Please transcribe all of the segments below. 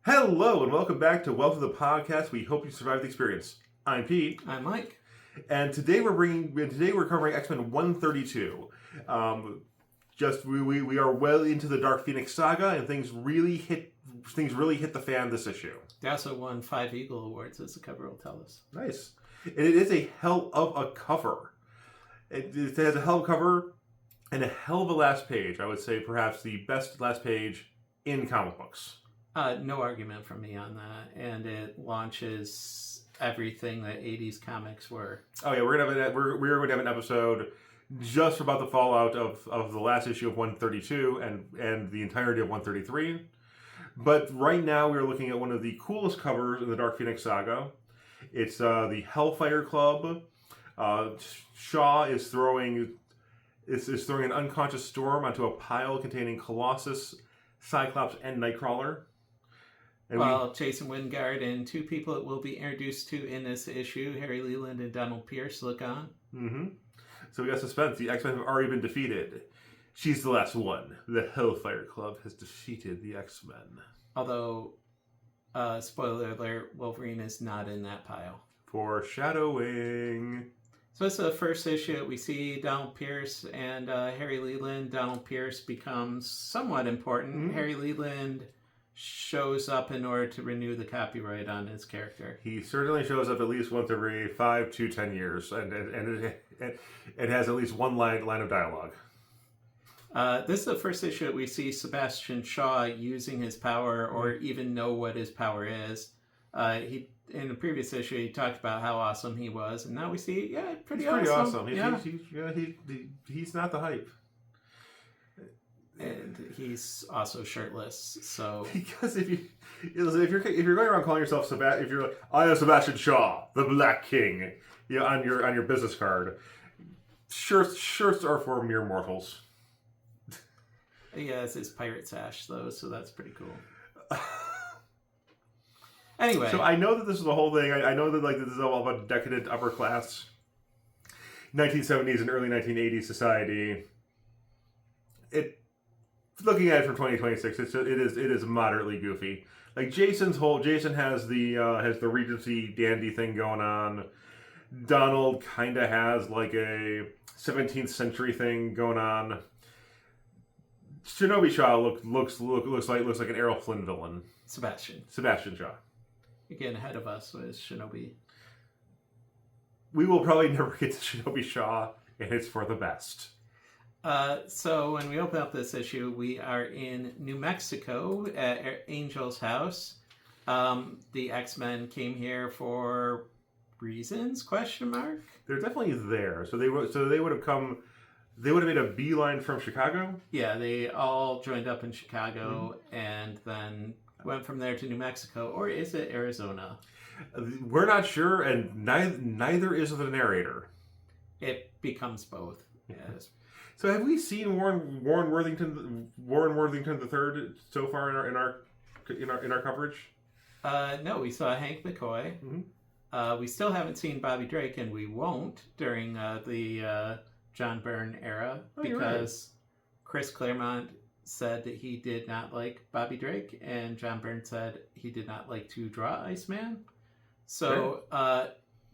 Hello and welcome back to Welcome to the Podcast. We hope you survived the experience. I'm Pete, I'm Mike. and today we're covering X-Men 132. We are well into the Dark Phoenix saga, and things really hit the fan this issue. They also won 5 Eagle Awards, as the cover will tell us. Nice, and it is a hell of a cover. It has a hell of a cover and a hell of a last page. I would say perhaps the best last page in comic books. No argument from me on that, and it launches everything that 80s comics were. Oh yeah, we're going to have an episode just about the fallout of the last issue of 132 and the entirety of 133. But right now we're looking at one of the coolest covers in the Dark Phoenix saga. It's the Hellfire Club. Shaw is throwing an unconscious Storm onto a pile containing Colossus, Cyclops, and Nightcrawler. And Jason Wingard and 2 people that we'll be introduced to in this issue, Harry Leland and Donald Pierce, look on. Mm-hmm. So we got suspense. The X-Men have already been defeated. She's the last one. The Hellfire Club has defeated the X-Men. Although, spoiler alert, Wolverine is not in that pile. Foreshadowing. So it's the first issue. We see Donald Pierce and Harry Leland. Donald Pierce becomes somewhat important. Mm-hmm. Harry Leland shows up in order to renew the copyright on his character. He certainly shows up at least once every 5 to 10 years, and it has at least one line of dialogue. This is the first issue that we see Sebastian Shaw using his power, or even know what his power is. He in the previous issue he talked about how awesome he was, and now we see pretty awesome. He's not the hype. And he's also shirtless. So because if you're going around calling yourself if you're like, I am Sebastian Shaw, the Black King, on your business card, shirts are for mere mortals. Yeah, it's his pirate sash though, so that's pretty cool. Anyway, so I know that this is the whole thing. I know that this is all about decadent upper class 1970s and early 1980s society. Looking at it from 2026, it is moderately goofy. Like Jason has the Regency dandy thing going on. Donald kind of has like a 17th century thing going on. Shinobi Shaw looks like an Errol Flynn villain. Sebastian Shaw. Again, ahead of us was Shinobi. We will probably never get to Shinobi Shaw, and it's for the best. So when we open up this issue, we are in New Mexico at Angel's house. The X-Men came here for reasons? ? They're definitely there. So they would have made a beeline from Chicago. Yeah, they all joined up in Chicago and then went from there to New Mexico, or is it Arizona? We're not sure, and neither is the narrator. It becomes both. Yes. So have we seen Warren Worthington III so far in our coverage? No, we saw Hank McCoy. Mm-hmm. We still haven't seen Bobby Drake, and we won't during the John Byrne era because Chris Claremont said that he did not like Bobby Drake, and John Byrne said he did not like to draw Iceman. So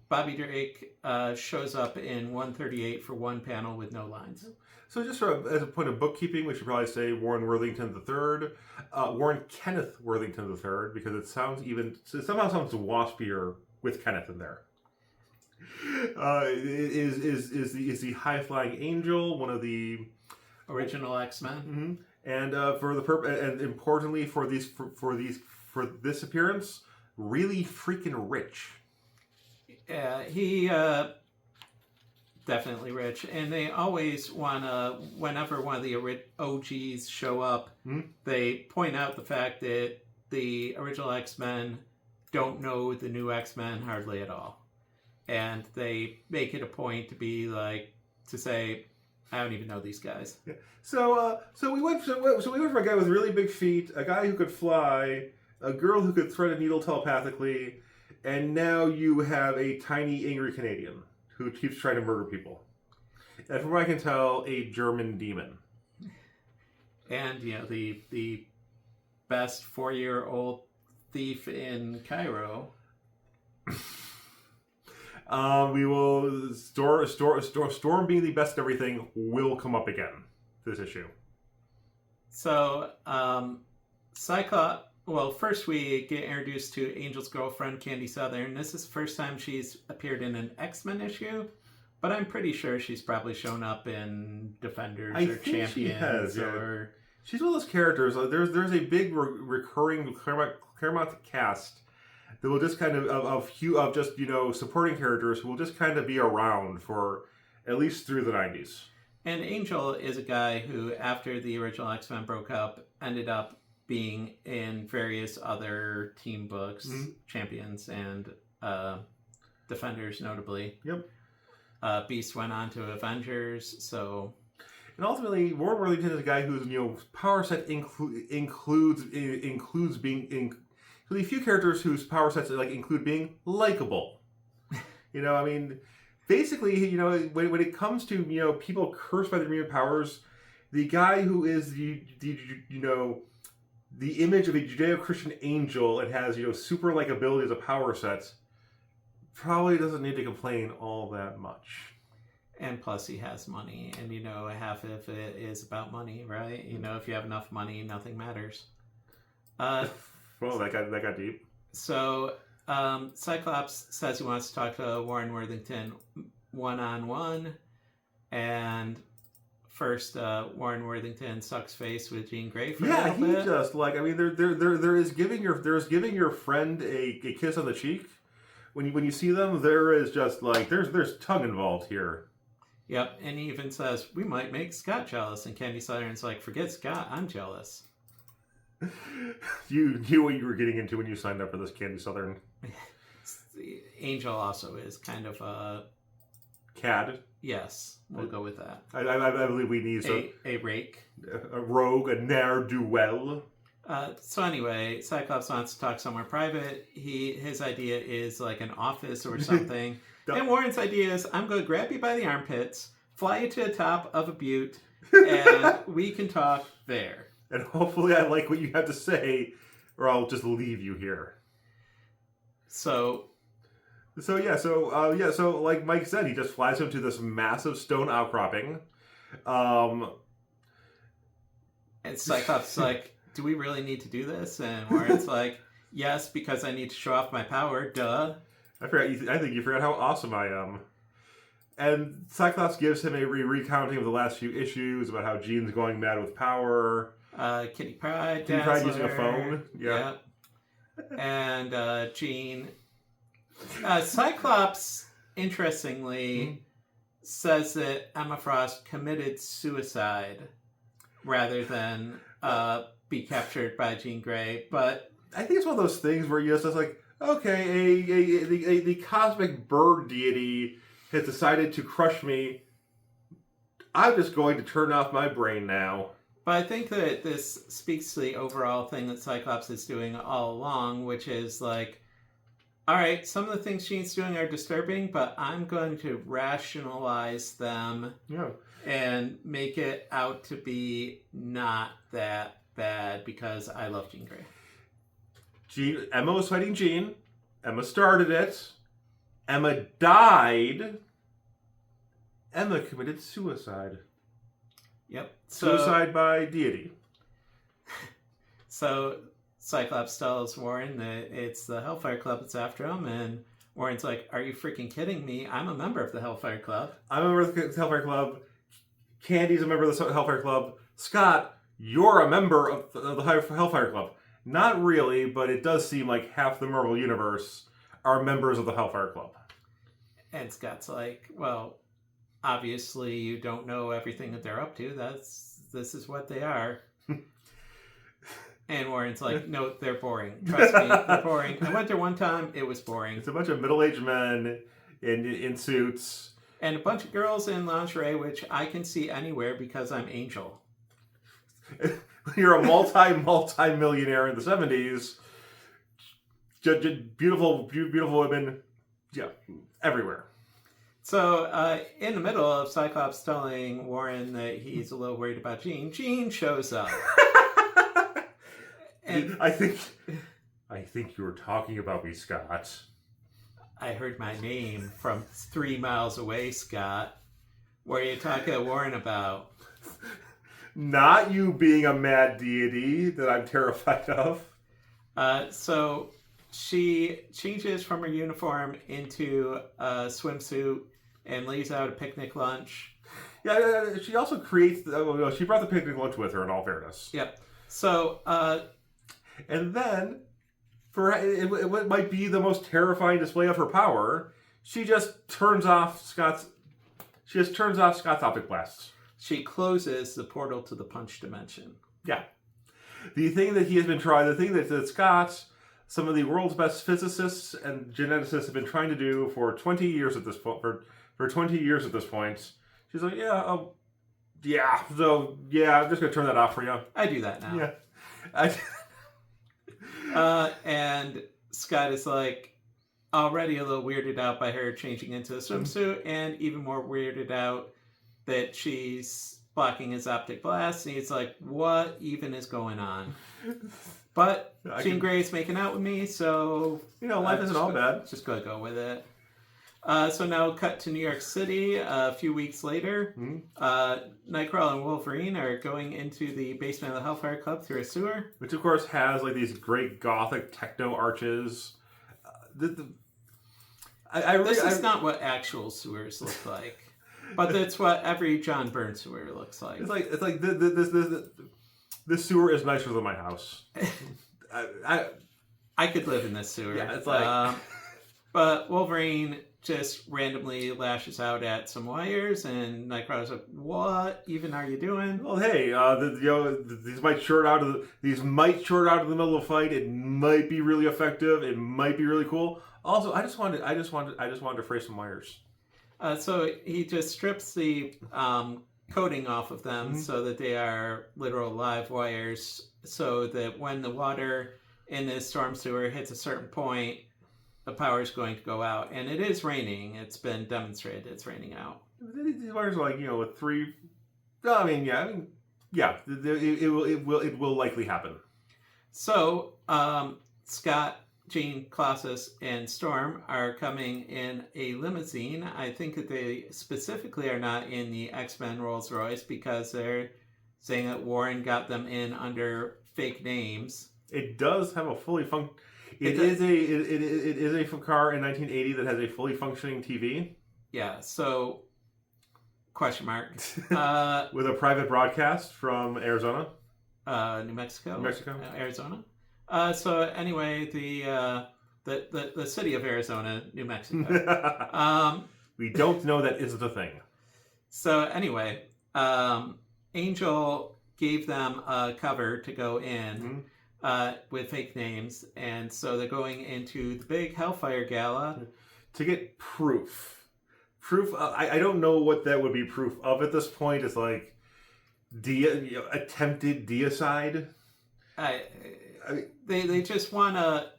Bobby Drake shows up in 138 for one panel with no lines. So just as a point of bookkeeping, we should probably say Warren Worthington III, Warren Kenneth Worthington III, because it somehow sounds waspier with Kenneth in there. Is the high flying angel, one of the original X-Men, and for the and importantly for this appearance, really freaking rich. Yeah, he definitely rich, and they always want to. Whenever one of the OGs show up, they point out the fact that the original X-Men don't know the new X-Men hardly at all, and they make it a point to say, I don't even know these guys. Yeah. So we went from a guy with really big feet, a guy who could fly, a girl who could thread a needle telepathically, and now you have a tiny, angry Canadian who keeps trying to murder people. And from what I can tell, a German demon. And, the best 4-year-old thief in Cairo. We will Storm being the best at everything will come up again this issue. So, Cyclops. Well, first we get introduced to Angel's girlfriend, Candy Southern. This is the first time she's appeared in an X-Men issue, but I'm pretty sure she's probably shown up in Defenders or Champions. She has, yeah. Or she's one of those characters. There's a big recurring Claremont cast that will just kind of just supporting characters who will just kind of be around for at least through the 90s. And Angel is a guy who, after the original X-Men broke up, ended up being in various other team books, Champions and Defenders, notably. Yep. Beast went on to Avengers, so. And ultimately, Warren Worthington is a guy whose power set includes being a few characters whose power sets include being likable. I mean, basically, when it comes to people cursed by their mutant powers, the guy who is the image of a Judeo-Christian angel and has super likability as a power set probably doesn't need to complain all that much. And plus, he has money, and half of it is about money, right? If you have enough money, nothing matters. Well, that got deep. So, Cyclops says he wants to talk to Warren Worthington one-on-one, and first, Warren Worthington sucks face with Jean Grey for a little bit. He just there is giving your friend a kiss on the cheek. When you see them, there is just there's tongue involved here. Yep, and he even says we might make Scott jealous, and Candy Southern's like, forget Scott, I'm jealous. You knew what you were getting into when you signed up for this, Candy Southern. Angel also is kind of a cad. Yes, we'll go with that. I believe we need a rake, a rogue, a ne'er-do-well. So anyway, Cyclops wants to talk somewhere private. His idea is like an office or something. And Warren's idea is, I'm going to grab you by the armpits, fly you to the top of a butte, and we can talk there. And hopefully I like what you have to say, or I'll just leave you here. So like Mike said, he just flies him to this massive stone outcropping. And Cyclops is like, do we really need to do this? And Warren's like, yes, because I need to show off my power, duh. I think you forgot how awesome I am. And Cyclops gives him a recounting of the last few issues about how Jean's going mad with power. Kitty Pryde using a phone. Yeah. And Jean. Cyclops, interestingly, says that Emma Frost committed suicide rather than be captured by Jean Grey. But I think it's one of those things where you're just like, okay, the cosmic bird deity has decided to crush me. I'm just going to turn off my brain now. But I think that this speaks to the overall thing that Cyclops is doing all along, which is like, all right, some of the things Jean's doing are disturbing, but I'm going to rationalize them and make it out to be not that bad because I love Jean Grey. Emma was fighting Jean. Emma started it. Emma died. Emma committed suicide. Yep. Suicide by deity. So Cyclops tells Warren that it's the Hellfire Club that's after him, and Warren's like, are you freaking kidding me? I'm a member of the Hellfire Club. I'm a member of the Hellfire Club. Candy's a member of the Hellfire Club. Scott, you're a member of the Hellfire Club. Not really, but it does seem like half the Marvel Universe are members of the Hellfire Club. And Scott's like, well, obviously you don't know everything that they're up to. This is what they are. And Warren's like, no, they're boring. Trust me, they're boring. I went there one time, it was boring. It's a bunch of middle-aged men in suits. And a bunch of girls in lingerie, which I can see anywhere because I'm Angel. You're a multi-millionaire in the 70s. Beautiful women. Yeah, everywhere. So, in the middle of Cyclops telling Warren that he's a little worried about Jean, Jean shows up. And I think I think you were talking about me, Scott. I heard my name from 3 miles away, Scott. What are you talking to Warren about? Not you being a mad deity that I'm terrified of. So she changes from her uniform into a swimsuit and lays out a picnic lunch. Yeah, she also creates... she brought the picnic lunch with her, in all fairness. Yep. So... and then, for it might be the most terrifying display of her power, she just turns off Scott's optic blasts. She closes the portal to the punch dimension. Yeah. The thing that Scott, some of the world's best physicists and geneticists have been trying to do for 20 years at this point, for 20 years at this point. She's like, I'm just going to turn that off for you. I do that now. Yeah. And Scott is like already a little weirded out by her changing into a swimsuit, and even more weirded out that she's blocking his optic blast. And he's like, what even is going on? But Jean Grey's making out with me, so... life isn't all bad. Just going to go with it. So now cut to New York City a few weeks later. Nightcrawler and Wolverine are going into the basement of the Hellfire Club through a sewer. Which, of course, has like these great gothic techno arches. This is not what actual sewers look like. But that's what every John Byrne sewer looks like. It's like this sewer is nicer than my house. I could live in this sewer. Yeah, it's like... but Wolverine just randomly lashes out at some wires, and Nightcrawler's like, what even are you doing? Well, hey, these might short out of the middle of a fight. It might be really effective. It might be really cool. Also, I just wanted to fray some wires. So he just strips the coating off of them so that they are literal live wires, so that when the water in this storm sewer hits a certain point, the power is going to go out. And it is raining. It's been demonstrated it's raining out. These wires are with 3... It will likely happen. So, Scott, Jean, Colossus, and Storm are coming in a limousine. I think that they specifically are not in the X-Men Rolls Royce because they're saying that Warren got them in under fake names. It does have a fully It is a car in 1980 that has a fully functioning TV. Yeah. So, question mark. With a private broadcast from Arizona. New Mexico. Arizona. So anyway, the city of Arizona, New Mexico. We don't know that isn't a thing. So anyway, Angel gave them a cover to go in with fake names, and so they're going into the big Hellfire Gala to get proof. I don't know what that would be proof of at this point. It's like attempted deicide. They just want to...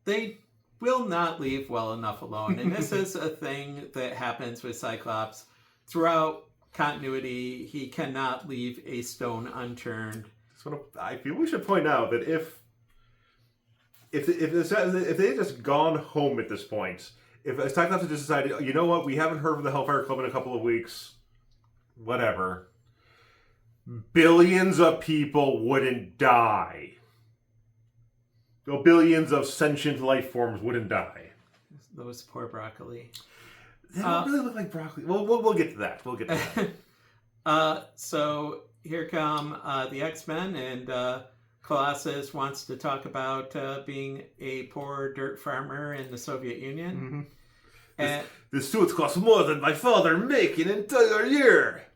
They will not leave well enough alone. And this is a thing that happens with Cyclops. Throughout continuity, he cannot leave a stone unturned. I feel we should point out that if they had just gone home at this point, if Cyclops had just decided, you know what, we haven't heard from the Hellfire Club in a couple of weeks, whatever, billions of people wouldn't die. Billions of sentient life forms wouldn't die. Those poor broccoli. They don't really look like broccoli. We'll get to that. So here come the X-Men, and Colossus wants to talk about being a poor dirt farmer in the Soviet Union. And this suit costs more than my father make an entire year.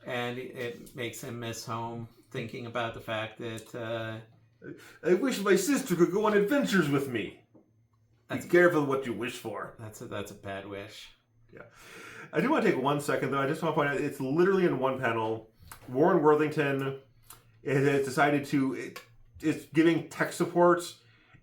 And it makes him miss home, thinking about the fact that... I wish my sister could go on adventures with me. Be careful what you wish for. That's a bad wish. Yeah. I do want to take 1 second, though. I just want to point out, it's literally in one panel. Warren Worthington has decided to... It's giving tech support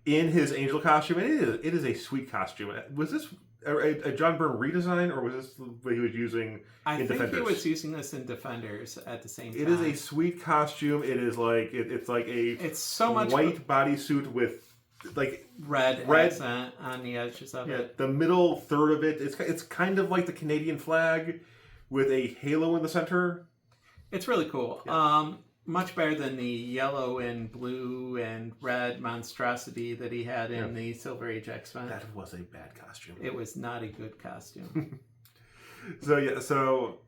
in his Angel costume. And it is a sweet costume. Was this a John Byrne redesign, or was this what he was using in Defenders? I think he was using this in Defenders at the same time. It is a sweet costume. It is like... It's like a it's so much white bodysuit with like red accent on the edges of it. The middle third of it, it's kind of like the Canadian flag with a halo in the center. It's really cool. Yeah. Much better than the yellow and blue and red monstrosity that he had in the Silver Age X-Men. That was a bad costume. It was not a good costume. So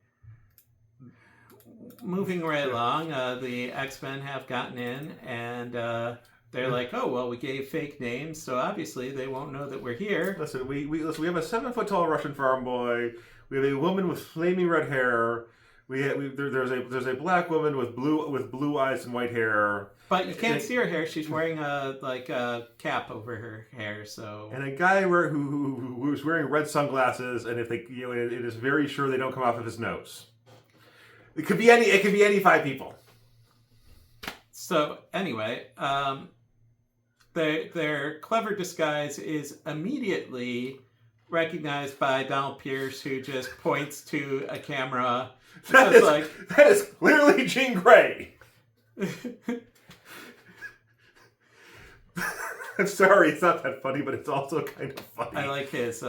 moving right along, the X-Men have gotten in, and they're like, "Oh well, we gave fake names, so obviously they won't know that we're here." Listen, we have a 7-foot-tall Russian farm boy. We have a woman with flaming red hair. There's a black woman with blue eyes and white hair. But you can't see her hair. She's wearing a cap over her hair. So and a guy who's wearing red sunglasses, and if they it is very sure they don't come off of his nose. It could be any 5 people. So anyway, their clever disguise is immediately recognized by Donald Pierce, who just points to a camera. That is clearly Jean Grey. I'm sorry, it's not that funny, but it's also kind of funny. I like his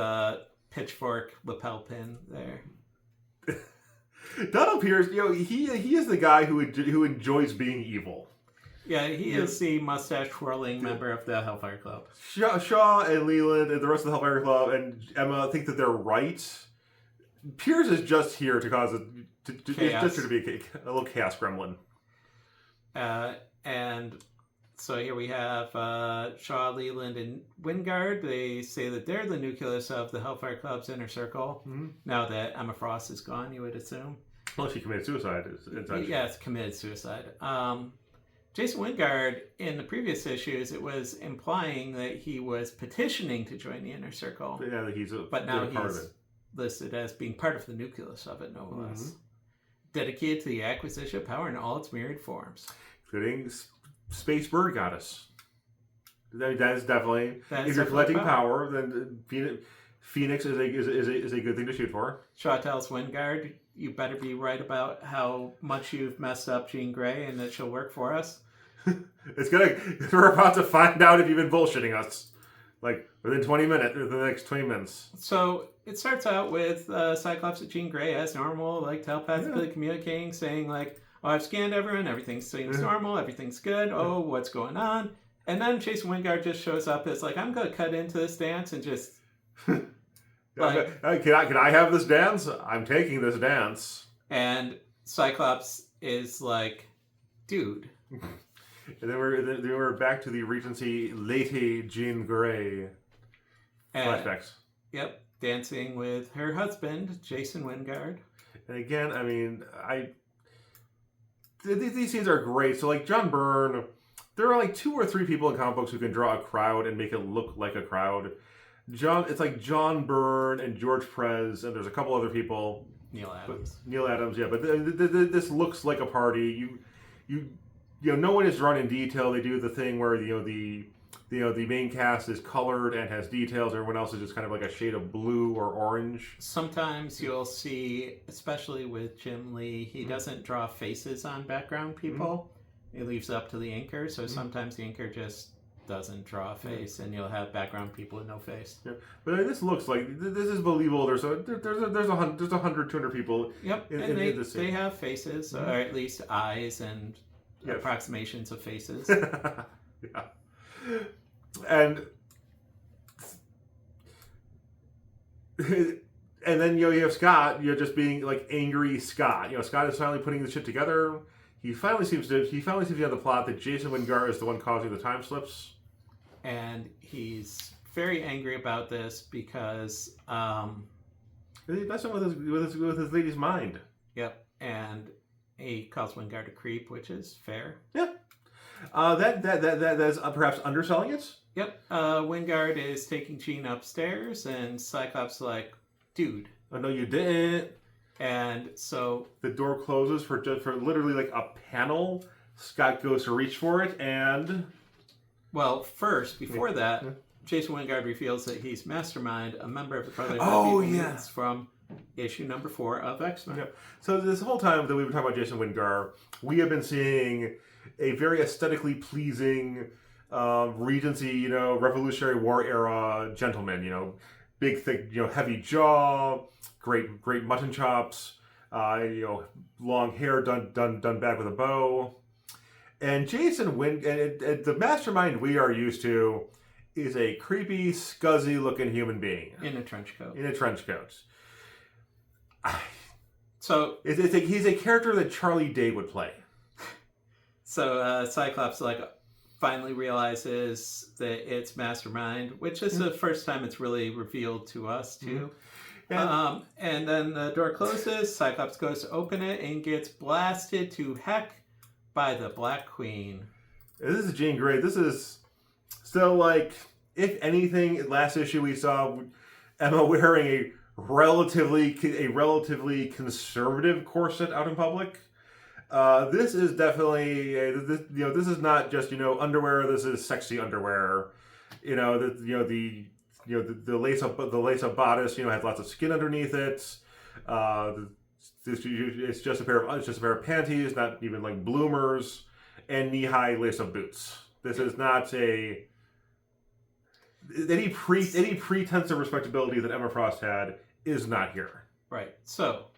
pitchfork lapel pin there. Donald Pierce, he is the guy who enjoys being evil. Yeah, he is the mustache-twirling member of the Hellfire Club. Shaw and Leland and the rest of the Hellfire Club and Emma think that they're right. Pierce is just here to cause just here to be a little chaos gremlin. And so here we have Shaw, Leland, and Wingard. They say that they're the nucleus of the Hellfire Club's inner circle. Mm-hmm. Now that Emma Frost is gone, you would assume. Well, she committed suicide. Yes, committed suicide. Jason Wingard, in the previous issues, it was implying that he was petitioning to join the inner circle. Yeah, but now he's listed as being part of the nucleus of it, no less. Dedicated to the acquisition of power in all its myriad forms. Including Space Bird Goddess. That is definitely... If you're collecting power, then Phoenix is a good thing to shoot for. Shaw tells Wingard, you better be right about how much you've messed up Jean Grey and that she'll work for us. We're about to find out if you've been bullshitting us. Like, within the next 20 minutes. So, it starts out with Cyclops and Jean Grey as normal, like telepathically communicating, saying like, oh, I've scanned everyone, everything seems normal, everything's good, oh, what's going on? And then Jason Wingard just shows up as like, I'm going to cut into this dance and just... like, can I have this dance? I'm taking this dance. And Cyclops is like, dude. And then we're back to the Regency Lady Jean Grey flashbacks. Yep, dancing with her husband, Jason Wingard. And again, I mean, these scenes are great. So like John Byrne, there are like 2 or 3 people in comic books who can draw a crowd and make it look like a crowd. It's like John Byrne and George Perez, and there's a couple other people. Neil Adams, yeah. But this looks like a party. No one is drawn in detail. They do the thing where the main cast is colored and has details. Everyone else is just kind of like a shade of blue or orange. Sometimes you'll see, especially with Jim Lee, he doesn't draw faces on background people. It leaves it up to the inker. So sometimes the inker just doesn't draw a face, and you'll have background people with no face. Yeah. But this looks like this is believable. There's 100, 200 people. Yep, and they have faces, or at least eyes and approximations of faces. Yeah, and then you have Scott. Just being like angry Scott. Scott is finally putting the shit together. He finally seems to have the plot that Jason Wingard is the one causing the time slips. And he's very angry about this because he's messing with his lady's mind. Yep, and he calls Wingard a creep, which is fair. Yeah, that's perhaps underselling it. Yep, Wingard is taking Jean upstairs, and Cyclops is like, dude. Oh no, you didn't. And so the door closes for literally like a panel. Scott goes to reach for it, and first before that, Jason Wingard reveals that he's Mastermind, a member of the Brotherhood of Mutants from issue number 4 of X-Men. Yeah. So this whole time that we've been talking about Jason Wingard, we have been seeing a very aesthetically pleasing Regency, Revolutionary War era gentleman, big, thick, heavy jaw, great mutton chops, long hair done back with a bow. And Jason Wynn, and the Mastermind we are used to is a creepy, scuzzy looking human being in a trench coat. So he's a character that Charlie Day would play. So Cyclops finally realizes that it's Mastermind, which is the first time it's really revealed to us too. And then the door closes. Cyclops goes to open it and gets blasted to heck by the Black Queen. This is Jean Grey. This is so if anything, last issue we saw Emma wearing a relatively conservative corset out in public. This is definitely this is not just underwear. This is sexy underwear. The lace up bodice has lots of skin underneath it. It's just a pair of panties, not even bloomers, and knee high lace up boots. This is not any pretense of respectability that Emma Frost had is not here. Right. So,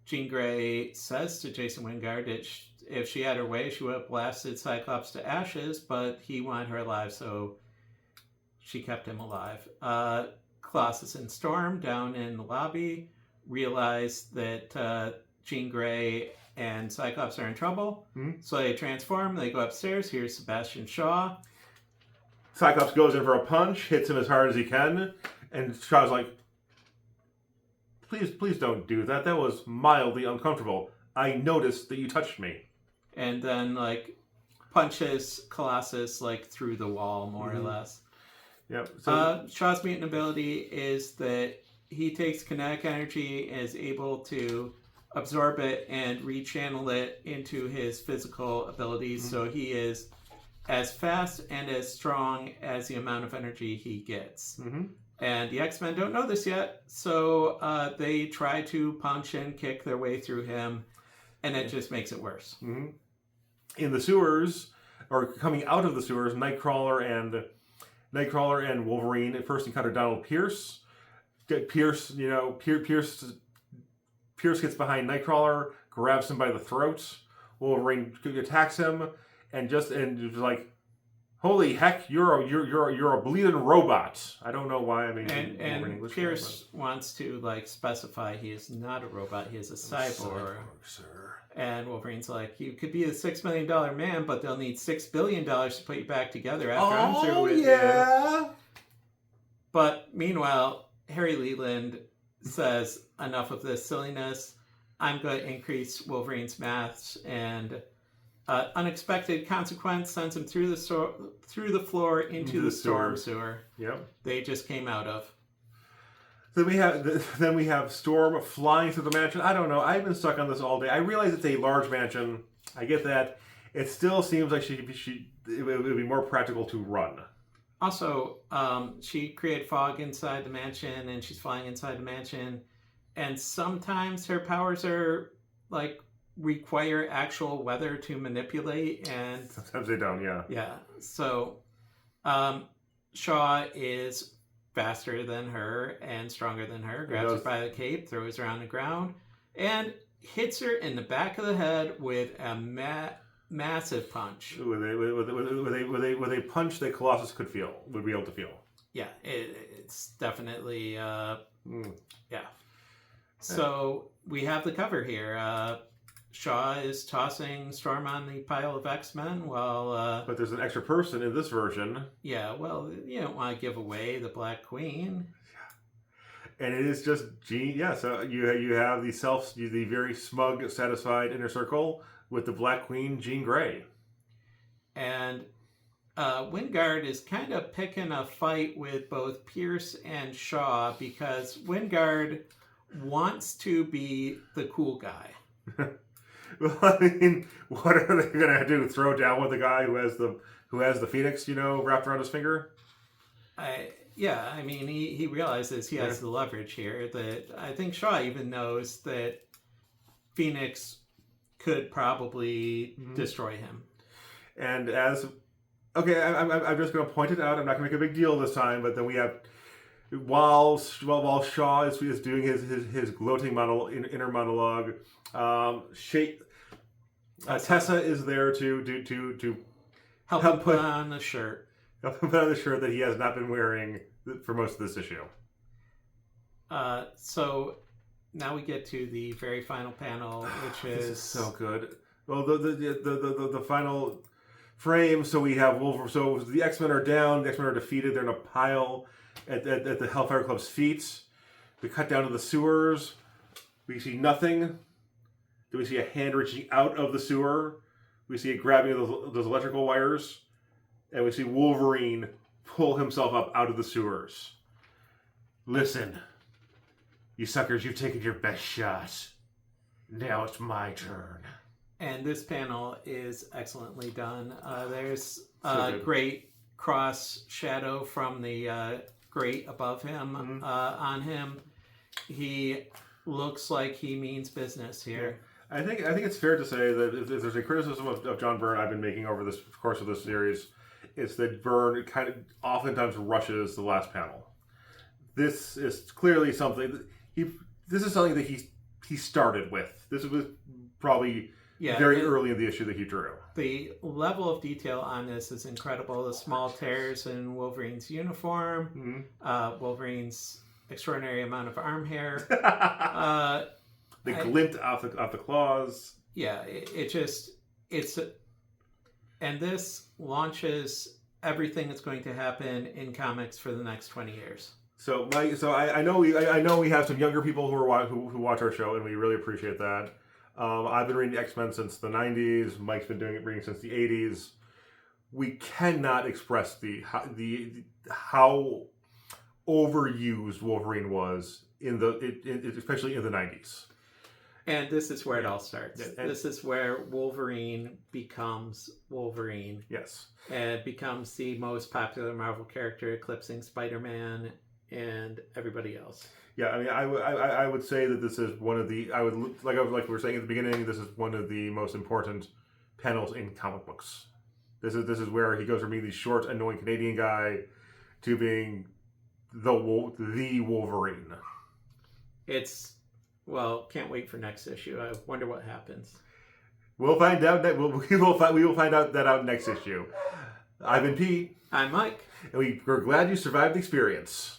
Jean Grey says to Jason Wingard that if she had her way, she would have blasted Cyclops to ashes, but he wanted her alive, so she kept him alive. Colossus and Storm down in the lobby realize that Jean Grey and Cyclops are in trouble, so they transform. They go upstairs. Here's Sebastian Shaw. Cyclops goes in for a punch, hits him as hard as he can, and Shaw's like, please don't do that. That was mildly uncomfortable. I noticed that you touched me. And then, punches Colossus, through the wall, more or less. Yep. So, Shaw's mutant ability is that he takes kinetic energy and is able to absorb it and rechannel it into his physical abilities. So he is as fast and as strong as the amount of energy he gets. And the X-Men don't know this yet, so they try to punch and kick their way through him, and it just makes it worse. In the sewers, or coming out of the sewers, Nightcrawler and Wolverine at first encounter Donald Pierce. Pierce gets behind Nightcrawler, grabs him by the throat. Wolverine attacks him, and just like, holy heck, you're a bleeding robot. I don't know why I'm using Wolverine English. Pierce wants to specify he is not a robot, he is a cyborg, sir. And Wolverine's like, you could be a $6 million man, but they'll need $6 billion to put you back together after I'm through with you. But meanwhile, Harry Leland says, enough of this silliness. I'm going to increase Wolverine's maths, and unexpected consequence sends him through the floor into the storm sewer. Yep. They just came out of. Then we have Storm flying through the mansion. I don't know. I've been stuck on this all day. I realize it's a large mansion. I get that. It still seems like it would be more practical to run. Also, she created fog inside the mansion, and she's flying inside the mansion. And sometimes her powers are require actual weather to manipulate, and sometimes they don't. Yeah. So, Shaw is faster than her and stronger than her. Grabs her by the cape, throws her on the ground, and hits her in the back of the head with a massive punch. With a punch that Colossus would be able to feel. Yeah, it's definitely yeah. So we have the cover here. Shaw is tossing Storm on the pile of X-Men while... but there's an extra person in this version. Yeah, well, you don't want to give away the Black Queen. And it is just Jean... Yeah, so you have the very smug, satisfied inner circle with the Black Queen, Jean Grey. And Wingard is kind of picking a fight with both Pierce and Shaw because Wingard wants to be the cool guy. Well, I mean, what are they going to do? Throw down with the guy who has the Phoenix, wrapped around his finger? Yeah, I mean, he realizes he has the leverage here. That I think Shaw even knows that Phoenix could probably destroy him. And okay, I'm just going to point it out. I'm not going to make a big deal this time. But then we have while Shaw is doing his gloating inner monologue, Tessa is there to help him put on the shirt. Help him put on the shirt that he has not been wearing for most of this issue. So now we get to the very final panel, which this is so good. Well, the final frame. So we have Wolverine. So the X-Men are down. The X-Men are defeated. They're in a pile at the Hellfire Club's feet. We cut down to the sewers. We see nothing. Then we see a hand reaching out of the sewer. We see it grabbing those electrical wires. And we see Wolverine pull himself up out of the sewers. Listen, you suckers, you've taken your best shot. Now it's my turn. And this panel is excellently done. There's a great cross shadow from the grate above him on him. He looks like he means business here. Yeah. I think it's fair to say that if there's a criticism of John Byrne I've been making over this course of this series, it's that Byrne kind of oftentimes rushes the last panel. This is clearly something that he started with. This was probably very early in the issue that he drew. The level of detail on this is incredible. The small tears in Wolverine's uniform, Wolverine's extraordinary amount of arm hair, the glint off the claws. Yeah, and this launches everything that's going to happen in comics for the next 20 years. So I know we have some younger people who watch our show, and we really appreciate that. I've been reading X-Men since the 90s. Mike's been reading since the 80s. We cannot express how overused Wolverine was especially in the 90s. And this is where it all starts. This is where Wolverine becomes Wolverine. Yes. And becomes the most popular Marvel character, eclipsing Spider-Man and everybody else. Yeah, I mean, I would say that this is one of the like we were saying at the beginning. This is one of the most important panels in comic books. This is where he goes from being the short, annoying Canadian guy to being the Wolverine. Can't wait for next issue. I wonder what happens. We'll find out. We will find out that out next issue. I've been Pete. I'm Mike, and we're glad you survived the experience.